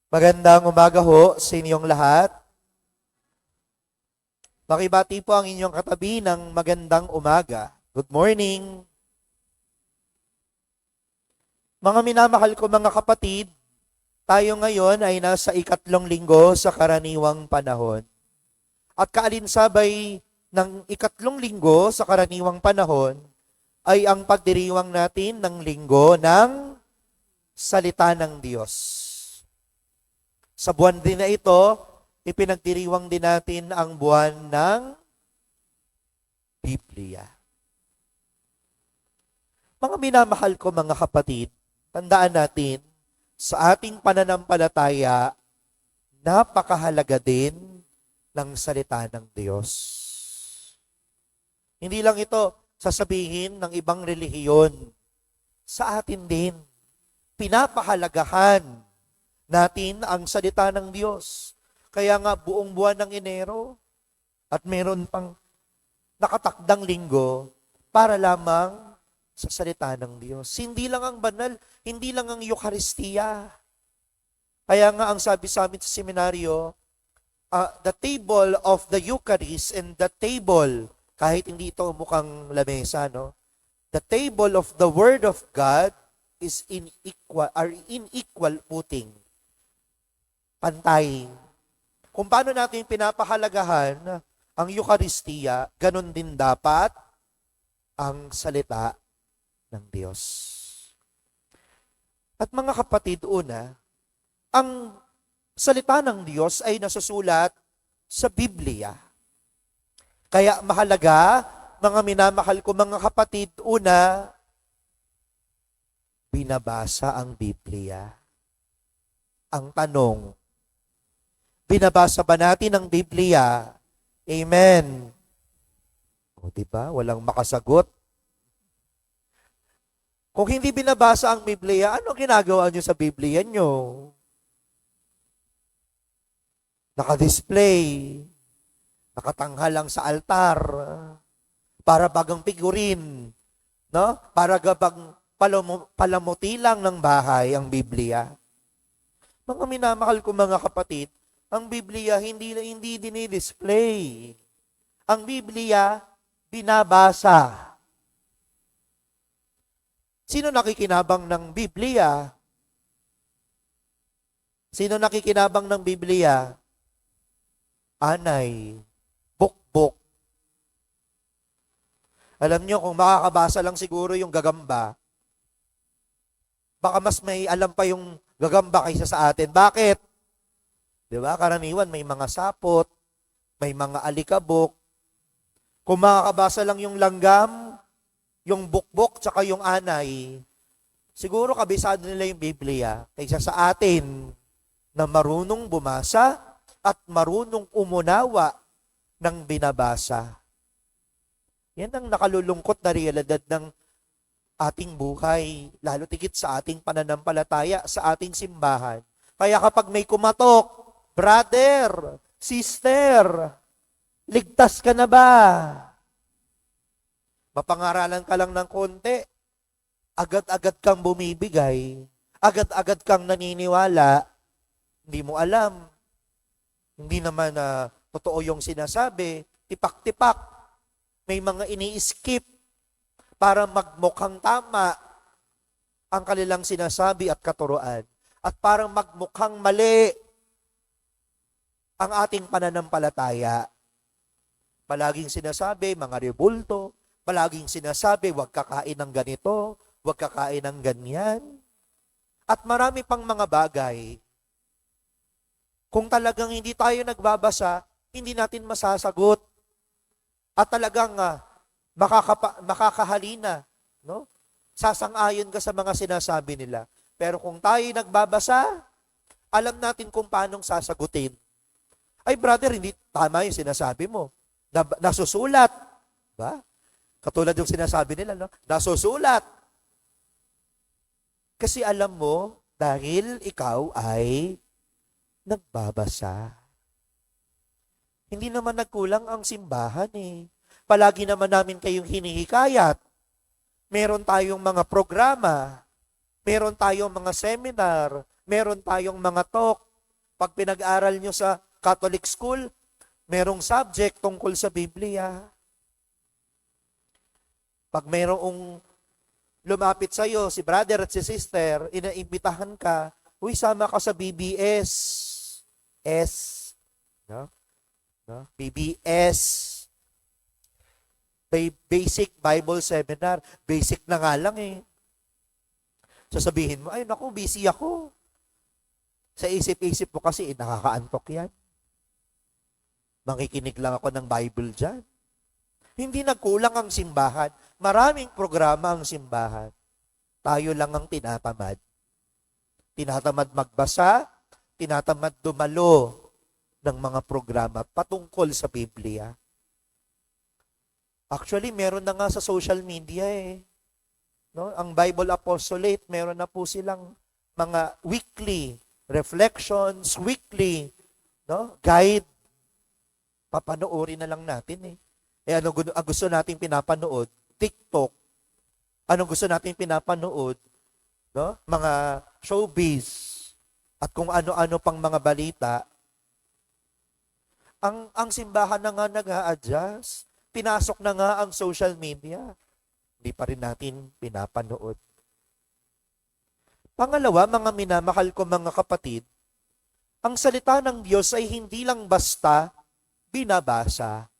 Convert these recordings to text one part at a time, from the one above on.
Magandang umaga ho sa inyong lahat. Makibati po ang inyong katabi ng magandang umaga. Good morning. Mga minamahal ko mga kapatid, tayo ngayon ay nasa ikatlong linggo sa karaniwang panahon. At kaalinsabay ng ikatlong linggo sa karaniwang panahon ay ang pagdiriwang natin ng linggo ng salita ng Diyos. Sa buwan din na ito, ipinagdiriwang din natin ang buwan ng Biblia. Mga minamahal ko mga kapatid, tandaan natin, sa ating pananampalataya, napakahalaga din ng salita ng Diyos. Hindi lang ito sasabihin ng ibang relihiyon. Sa atin din, pinapahalagahan natin ang salita ng Diyos. Kaya nga buong buwan ng Enero at meron pang nakatakdang linggo para lamang sa salita ng Diyos. Hindi lang ang banal, hindi lang ang Eucharistia. Kaya nga ang sabi sa amin sa seminaryo, the table of the Eucharist and the table, kahit hindi ito mukhang lamesa, no? The table of the Word of God is in equal footing. Pantay. Kung paano natin pinapahalagahan ang Eucharistia, ganun din dapat ang salita ng Diyos. At mga kapatid, una, ang salita ng Diyos ay nasusulat sa Biblia. Kaya mahalaga, mga minamahal ko mga kapatid, una, binabasa ang Biblia. Ang tanong, binabasa ba natin ang Biblia? Amen. O diba? Walang makasagot. Kung hindi binabasa ang Biblia, ano ginagawa nyo sa Biblia nyo? Naka-display. Nakatanghal lang sa altar. Para bagang figurin. No? Para gabang palamuti lang ng bahay ang Biblia. Mga minamahal ko mga kapatid, ang Biblia hindi dinidisplay. Ang Biblia, binabasa. Sino nakikinabang ng Biblia? Sino nakikinabang ng Biblia? Anay, bukbok. Alam nyo, kung makakabasa lang siguro yung gagamba, baka mas may alam pa yung gagamba kaysa sa atin. Bakit? Di ba? Karaniwan, may mga sapot, may mga alikabok. Kung makakabasa lang yung langgam, yung bukbok, tsaka yung anay, siguro kabisado nila yung Biblia kaysa sa atin na marunong bumasa at marunong umunawa ng binabasa. Yan ang nakalulungkot na realidad ng ating buhay, lalo tigit sa ating pananampalataya, sa ating simbahan. Kaya kapag may kumatok, brother, sister, ligtas ka na ba? Mapangaralan ka lang ng konti, agad-agad kang bumibigay, agad-agad kang naniniwala, hindi mo alam. Hindi naman totoo yung sinasabi, tipak-tipak, may mga ini-skip para magmukhang tama ang kanilang sinasabi at katuruan. At para magmukhang mali ang ating pananampalataya. Palaging sinasabi, mga rebulto, palaging sinasabi, huwag kakain ng ganito, huwag kakain ng ganyan. At marami pang mga bagay. Kung talagang hindi tayo nagbabasa, hindi natin masasagot. At talagang makakahalina, no? Sasang-ayon ka sa mga sinasabi nila. Pero kung tayo nagbabasa, alam natin kung paanong sasagutin. Ay brother, hindi tama yung sinasabi mo. Nasusulat. Ba? Katulad yung sinasabi nila, no? Nasusulat. Kasi alam mo, dahil ikaw ay nagbabasa. Hindi naman nagkulang ang simbahan eh. Palagi naman namin kayong hinihikayat. Meron tayong mga programa, meron tayong mga seminar, meron tayong mga talk, Pag pinag-aral nyo sa Catholic school, merong subject tungkol sa Biblia. Pag merong lumapit sa'yo, si brother at si sister, inaimbitahan ka, uy, sama ka sa BBS. S. No? No? BBS. Basic Bible Seminar. Basic na nga lang eh. Sasabihin mo, ay naku, busy ako. Sa isip-isip mo kasi, nakakaantok yan. Makikinig lang ako ng Bible dyan. Hindi nagkulang ang simbahan. Maraming programa ang simbahan. Tayo lang ang tinatamad. Tinatamad magbasa, tinatamad dumalo ng mga programa patungkol sa Biblia. Actually, meron na nga sa social media eh. No? Ang Bible Apostolate, meron na po silang mga weekly reflections, weekly guide. Papanoorin na lang natin eh. Ano gusto nating pinapanood? TikTok. Anong gusto nating pinapanood? No? Mga showbiz. At kung ano-ano pang mga balita. Ang simbahan na nga nag-a-adjust. Pinasok na nga ang social media. Hindi pa rin natin pinapanood. Pangalawa, mga minamahal ko mga kapatid, ang salita ng Diyos ay hindi lang basta binabasa.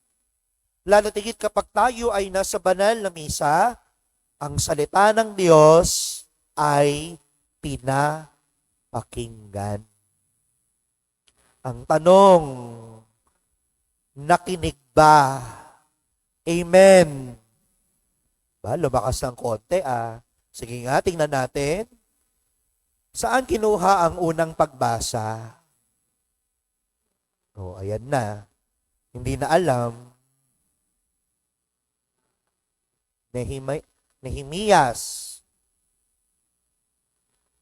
Lalo tigit kapag tayo ay nasa banal na misa, ang salita ng Diyos ay pinapakinggan. Ang tanong, nakinig ba? Amen. Lumakas ng konti Sige nga, tingnan natin. Saan kinuha ang unang pagbasa? Ayan na. Hindi na alam. Nehemias.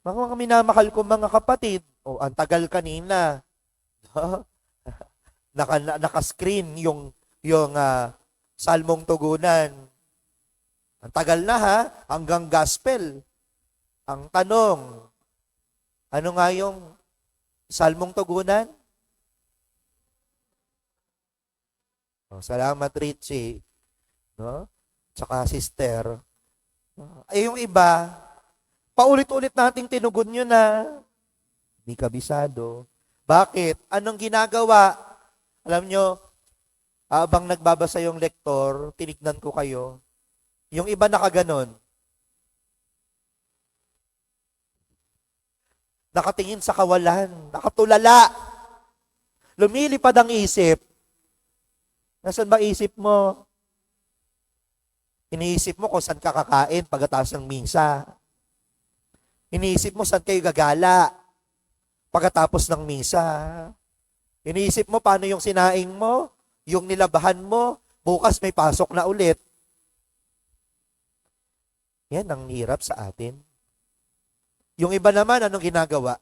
Mga minamahal ko mga kapatid, ang tagal kanina. Naka-screen yung Salmong Tugunan. Ang tagal na hanggang gospel. Ang tanong, ano nga yung Salmong Tugunan? Salamat, Richie. No? Tsaka sister. Yung iba, paulit-ulit nating tinugon yun Hindi kabisado. Bakit? Anong ginagawa? Alam nyo, habang nagbabasa yung lektor, tinignan ko kayo, yung iba nakaganon. Nakatingin sa kawalan, nakatulala. Lumilipad ang isip. Nasaan ba isip mo? Iniisip mo kung saan ka kakain pagkatapos ng misa. Iniisip mo saan kayo gagala pagkatapos ng misa. Iniisip mo paano yung sinaing mo, yung nilabahan mo, bukas may pasok na ulit. Yan ang hirap sa atin. Yung iba naman, anong ginagawa?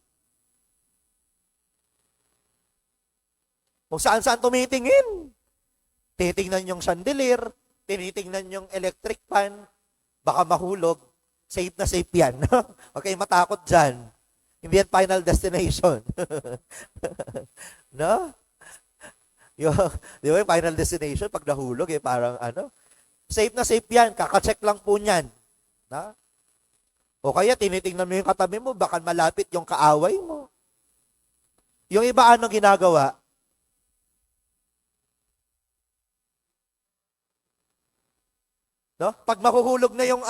Kung saan-saan tumitingin. Titingnan yung chandelier, tinitingnan yung electric fan, baka mahulog. Safe na safe yan. Huwag kayong matakot dyan. Hindi yan final destination. No? Di ba yung final destination, pag nahulog, parang safe na safe yan. Kakacheck lang po niyan. Na? O kaya tinitingnan mo yung katabi mo, baka malapit yung kaaway mo. Yung iba anong ginagawa? No? Pag mahuhulog na yung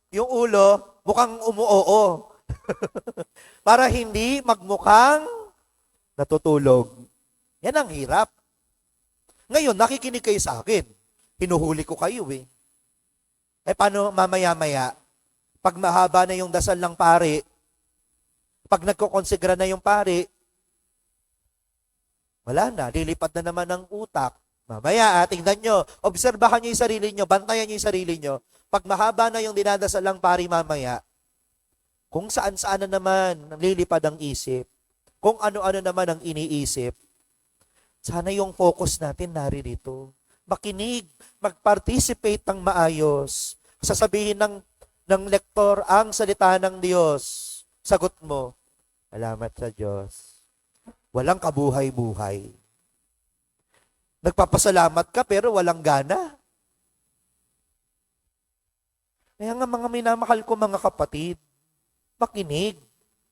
yung ulo, mukhang umuoo. Para hindi magmukhang natutulog. Yan ang hirap. Ngayon, nakikinig kayo sa akin. Hinuhuli ko kayo paano mamaya-maya? Pag mahaba na yung dasal ng pari, pag nagkokonsegra na yung pari, wala na, lilipad na naman ang utak. Mamaya, tingnan nyo, obserbahan nyo yung sarili nyo, bantayan nyo yung sarili nyo. Pag mahaba na yung dinadasal ng pari mamaya, kung saan-saan na naman lilipad ang isip, kung ano-ano naman ang iniisip, sana yung focus natin naririto. Makinig, mag-participate ng maayos. Sasabihin ng lektor ang salita ng Diyos. Sagot mo, salamat sa Diyos. walang kabuhay-buhay. Nagpapasalamat ka pero walang gana. Kaya nga mga minamahal ko mga kapatid, makinig.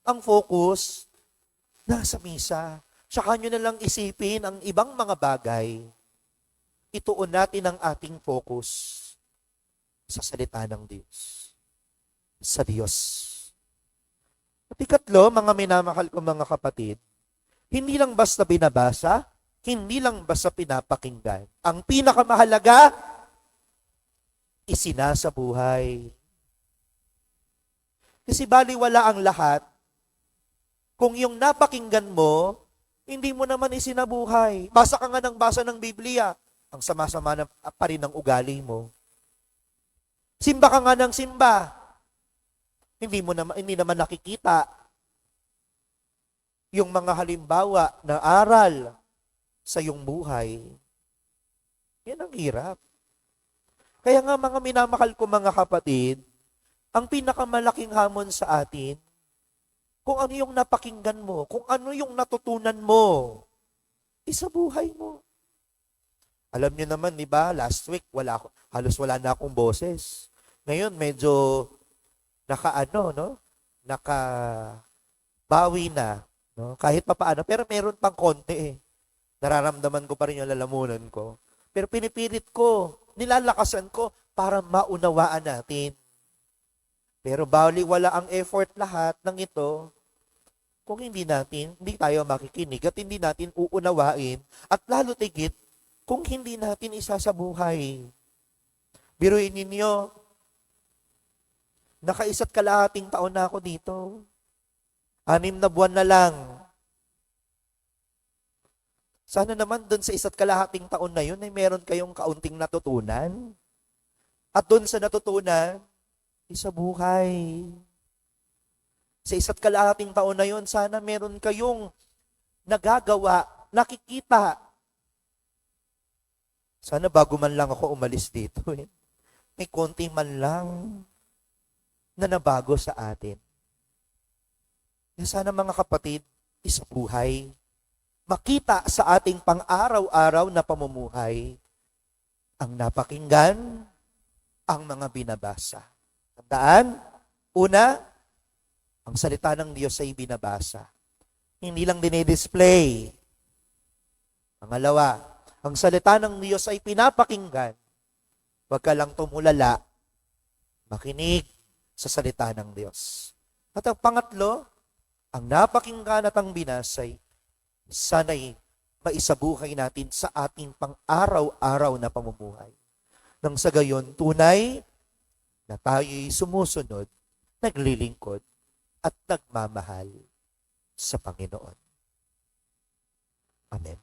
Ang focus, nasa misa. Tsaka nyo na lang isipin ang ibang mga bagay. Ituon natin ang ating focus sa salita ng Diyos. Sa Diyos. At ikatlo, mga minamahal ko mga kapatid, hindi lang basta binabasa, hindi lang basta pinapakinggan. Ang pinakamahalaga, isinasabuhay. Kasi baliwala ang lahat kung yung napakinggan mo, hindi mo naman isinabuhay. Basa ka nga ng basa ng Biblia, ang sama-sama na pa rin ng ugali mo. Simba ka nga ng simba, hindi naman nakikita yung mga halimbawa na aral sa iyong buhay. Yan ang hirap. Kaya nga mga minamahal ko mga kapatid, ang pinakamalaking hamon sa atin, kung ano yung napakinggan mo, kung ano yung natutunan mo, isabuhay mo. Alam niyo naman, di ba, last week, halos wala na akong boses. Ngayon, medyo nakabawi na. No? Kahit papaano, pero meron pang konti eh. Nararamdaman ko pa rin yung lalamunan ko. Pero pinipilit ko, nilalakasan ko para maunawaan natin. Pero baliwala ang effort lahat ng ito kung hindi tayo makikinig at hindi natin uunawain at lalo tigit kung hindi natin isasabuhay. Biruin ninyo, nakaisa't kalahating taon na ako dito. 6 na buwan na lang. Sana naman dun sa 1 kalahating taon na yun ay meron kayong kaunting natutunan. At dun sa natutunan, isabuhay. Sa 1 kalahating taon na yun, sana meron kayong nagagawa, nakikita. Sana bago man lang ako umalis dito, may konti man lang na nabago sa atin. Kaya sana mga kapatid, isabuhay. Makita sa ating pang-araw-araw na pamumuhay ang napakinggan, ang mga binabasa. Tandaan, una, ang salita ng Diyos ay binabasa. Hindi lang dinidisplay. Pangalawa, ang salita ng Diyos ay pinapakinggan. Huwag ka lang tumulala, makinig sa salita ng Diyos. At ang pangatlo, ang napakinggan at ang binasay, sana'y maisabuhay natin sa ating pang-araw-araw na pamumuhay. Nang sa gayon, tunay na tayo'y sumusunod, naglilingkod, at nagmamahal sa Panginoon. Amen.